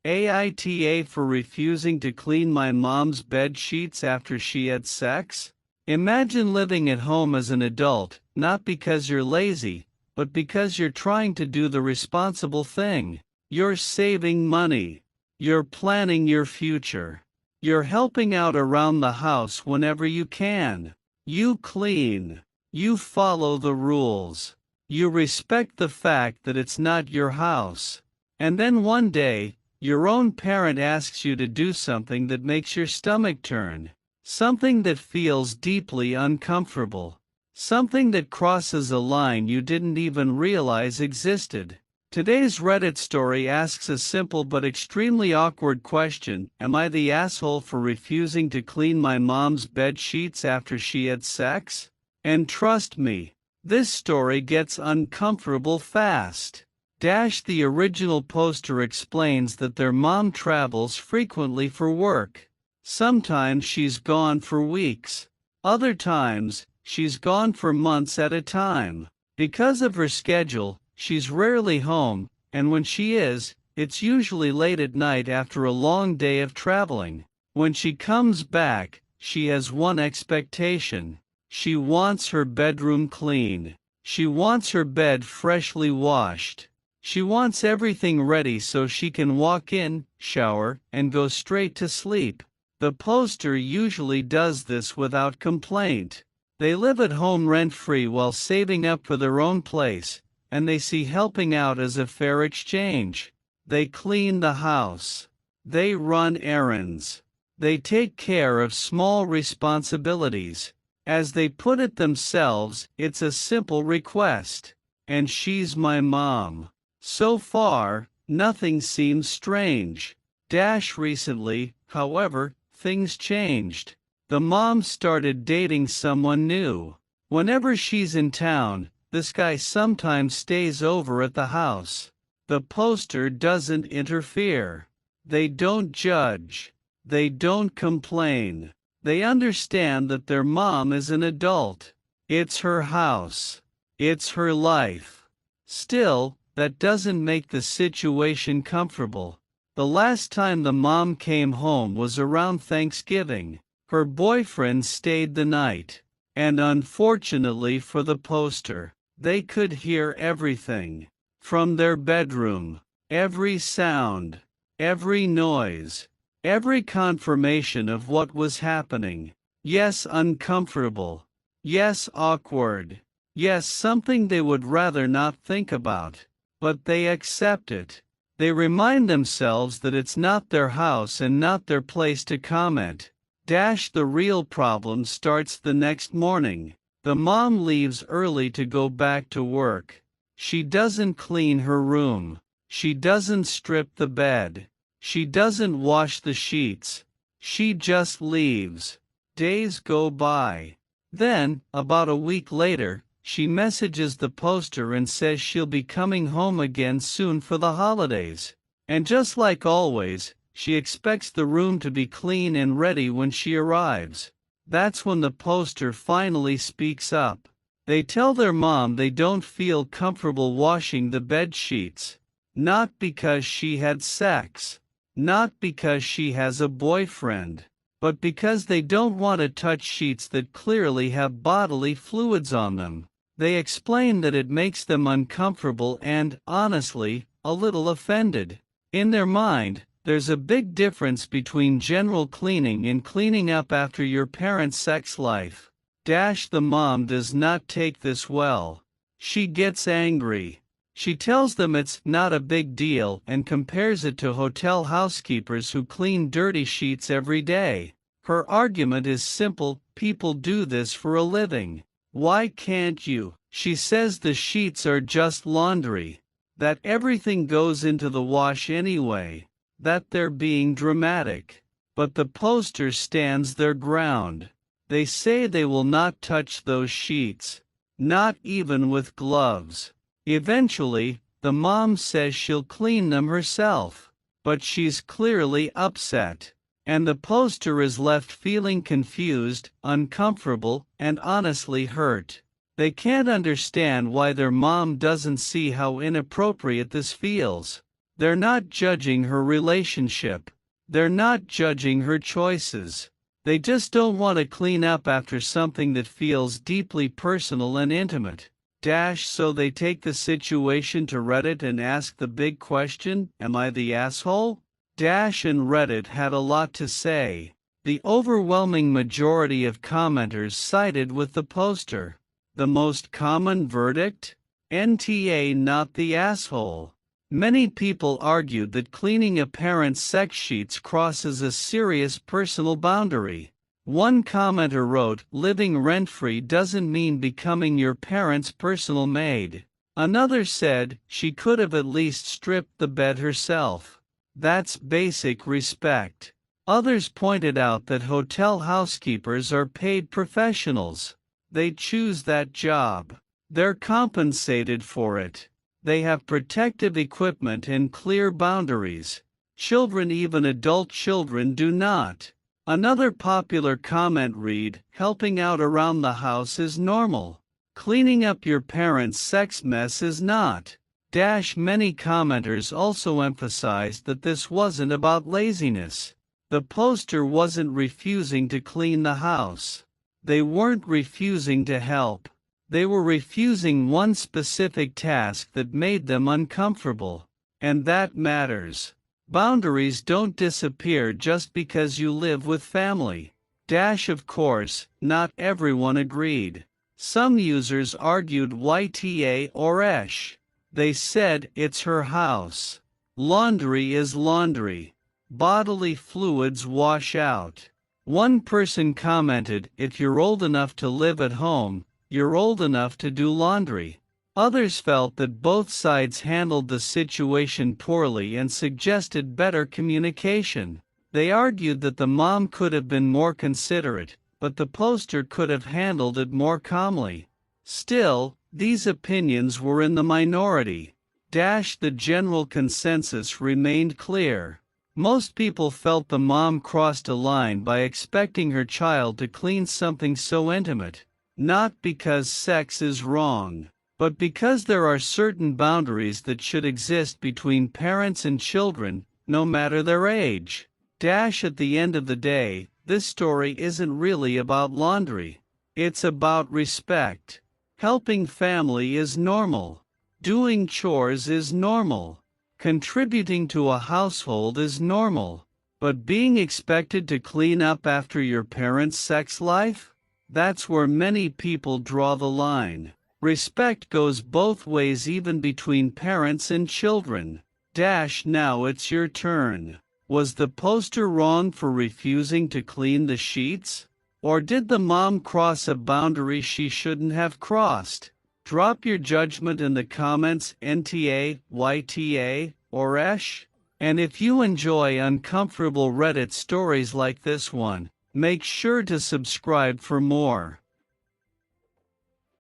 AITA for refusing to clean my mom's bed sheets after she had sex? Imagine living at home as an adult, not because you're lazy, but because you're trying to do the responsible thing. You're saving money. You're planning your future. You're helping out around the house whenever you can. You clean. You follow the rules. You respect the fact that it's not your house. And then one day, your own parent asks you to do something that makes your stomach turn. Something that feels deeply uncomfortable. Something that crosses a line you didn't even realize existed. Today's Reddit story asks a simple but extremely awkward question: am I the asshole for refusing to clean my mom's bed sheets after she had sex? And trust me, this story gets uncomfortable fast. The original poster explains that their mom travels frequently for work. Sometimes she's gone for weeks. Other times, she's gone for months at a time. Because of her schedule, she's rarely home, and when she is, it's usually late at night after a long day of traveling. When she comes back, she has one expectation. She wants her bedroom clean. She wants her bed freshly washed. She wants everything ready so she can walk in, shower, and go straight to sleep. The poster usually does this without complaint. They live at home rent-free while saving up for their own place, and they see helping out as a fair exchange. They clean the house. They run errands. They take care of small responsibilities. As they put it themselves, it's a simple request. And she's my mom. So far, nothing seems strange. Recently, however, things changed. The mom started dating someone new. Whenever she's in town, this guy sometimes stays over at the house. The poster doesn't interfere. They don't judge. They don't complain. They understand that their mom is an adult. It's her house. It's her life. Still, that doesn't make the situation comfortable. The last time the mom came home was around Thanksgiving. Her boyfriend stayed the night. And unfortunately for the poster, they could hear everything. From their bedroom. Every sound. Every noise. Every confirmation of what was happening. Yes, uncomfortable. Yes, awkward. Yes, something they would rather not think about. But they accept it. They remind themselves that it's not their house and not their place to comment. The real problem starts the next morning. The mom leaves early to go back to work. She doesn't clean her room. She doesn't strip the bed. She doesn't wash the sheets. She just leaves. Days go by. Then, about a week later, she messages the poster and says she'll be coming home again soon for the holidays. And just like always, she expects the room to be clean and ready when she arrives. That's when the poster finally speaks up. They tell their mom they don't feel comfortable washing the bed sheets. Not because she had sex. Not because she has a boyfriend. But because they don't want to touch sheets that clearly have bodily fluids on them. They explain that it makes them uncomfortable and, honestly, a little offended. In their mind, there's a big difference between general cleaning and cleaning up after your parents' sex life. The mom does not take this well. She gets angry. She tells them it's not a big deal and compares it to hotel housekeepers who clean dirty sheets every day. Her argument is simple: people do this for a living. Why can't you? She says the sheets are just laundry. That everything goes into the wash anyway. That they're being dramatic. But the poster stands their ground. They say they will not touch those sheets. Not even with gloves. Eventually, the mom says she'll clean them herself. But she's clearly upset. And the poster is left feeling confused, uncomfortable, and honestly hurt. They can't understand why their mom doesn't see how inappropriate this feels. They're not judging her relationship. They're not judging her choices. They just don't want to clean up after something that feels deeply personal and intimate. So they take the situation to Reddit and ask the big question, am I the asshole? And Reddit had a lot to say. The overwhelming majority of commenters sided with the poster. The most common verdict? NTA, not the asshole. Many people argued that cleaning a parent's sex sheets crosses a serious personal boundary. One commenter wrote, living rent-free doesn't mean becoming your parent's personal maid. Another said, she could have at least stripped the bed herself. That's basic respect. Others pointed out that hotel housekeepers are paid professionals. They choose that job. They're compensated for it. They have protective equipment and clear boundaries. Children, even adult children, do not. Another popular comment read, helping out around the house is normal. Cleaning up your parents' sex mess is not. Many commenters also emphasized that this wasn't about laziness. The poster wasn't refusing to clean the house. They weren't refusing to help. They were refusing one specific task that made them uncomfortable. And that matters. Boundaries don't disappear just because you live with family. Of course, not everyone agreed. Some users argued YTA or ESH. They said, it's her house. Laundry is laundry. Bodily fluids wash out. One person commented, if you're old enough to live at home, you're old enough to do laundry. Others felt that both sides handled the situation poorly and suggested better communication. They argued that the mom could have been more considerate, but the poster could have handled it more calmly. Still, these opinions were in the minority. The general consensus remained clear. Most people felt the mom crossed a line by expecting her child to clean something so intimate. Not because sex is wrong, but because there are certain boundaries that should exist between parents and children, no matter their age. At the end of the day, this story isn't really about laundry. It's about respect. Helping family is normal. Doing chores is normal. Contributing to a household is normal. But being expected to clean up after your parents' sex life? That's where many people draw the line. Respect goes both ways, even between parents and children. Now it's your turn. Was the poster wrong for refusing to clean the sheets? Or did the mom cross a boundary she shouldn't have crossed? Drop your judgment in the comments, NTA, YTA, or ESH. And if you enjoy uncomfortable Reddit stories like this one, make sure to subscribe for more.